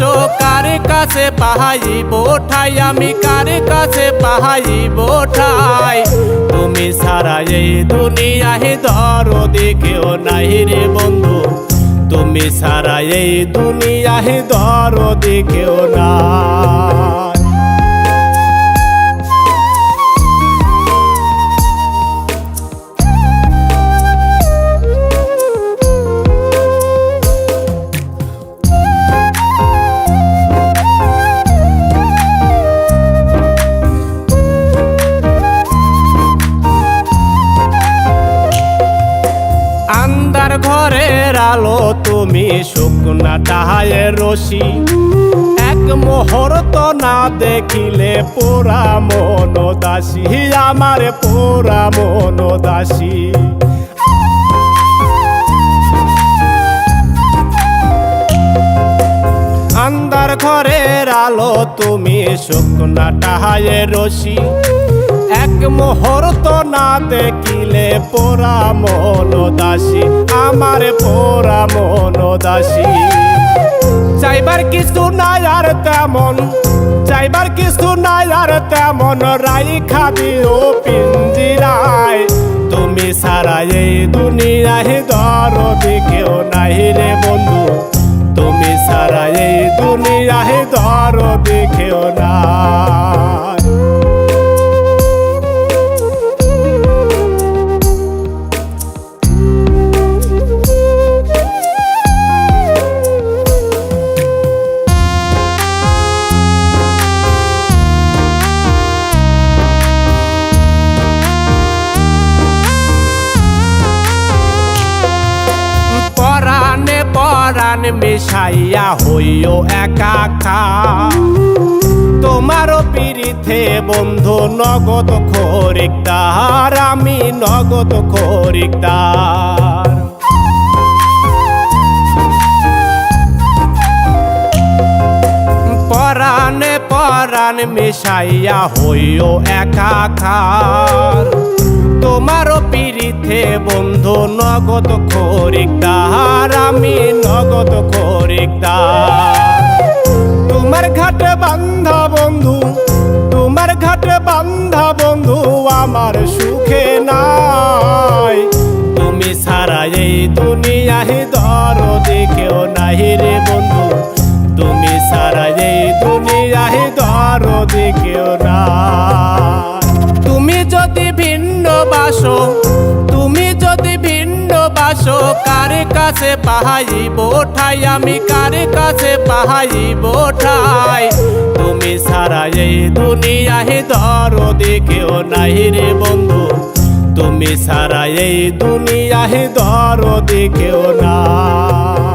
বাসো কার কাছে পাহাইব ঠাই, আমি কার কাছে পাহাইব ঠাই। তুমি ছাড়া এই দুনিয়ায় দরদি কেউ নাই রে বন্ধু, তুমি ছাড়া এই দুনিয়ায় দরদি কেউ নাই। আন্ধার ঘরের আলো তুমি, শুকনা ডাহায়ের রশি, এক মুহূর্ত না দেখিলে পোড়া মন দাসী, আমার পোড়া মন দাসী। আন্ধার ঘরের আলো তুমি, শুকনা ডাহায়ের রশি, এক মুহূর্ত না দেখিলে পোড়া মন দাসী, আমার পোড়া মন দাসী। চাইবার কিছু নাই আর তেমন, চাইবার কিছু নাই আর তেমন, রাইখা দিও পিঞ্জিরায়। তুমি ছাড়া এই দুনিয়ায় দরদি কেউ নাই রে বন্ধু, তুমি ছাড়া এই দুনিয়ায় দরদি কেউ নাই। পরাণ মিশাইয়া হইও একাকার, তোমারও পিরিথে বন্ধু নগদ খরিকদার, আমি নগদ খরিকদার। পরাণে পরাণ মিশাইয়া হইও একাকার, তোমারও পিরিথে বন্ধু নগদ খরিকদার, আমি নগদ খরিকদার। তোমার ঘাটে বান্ধা বন্ধু, তোমার ঘাটে বান্ধা বন্ধু, আমার সুখে নাই। তুমি ছাড়া এই দুনিয়ায় দরদি কেউ নাই রে বন্ধু, তুমি ছাড়া এই দুনিয়ায় দরদি কেউ নাই। তুমি যদি ভিন্ন বাসো, তুমি যদি ভিন্ন বাসো, কার কাছে পাহাইব ঠাই, আমি কার কাছে পাহাইব ঠাই। তুমি ছাড়া এই দুনিয়ায় দরদি কেউ নাই রে বন্ধু, তুমি ছাড়া এই দুনিয়ায় দরদি কেউ নাই।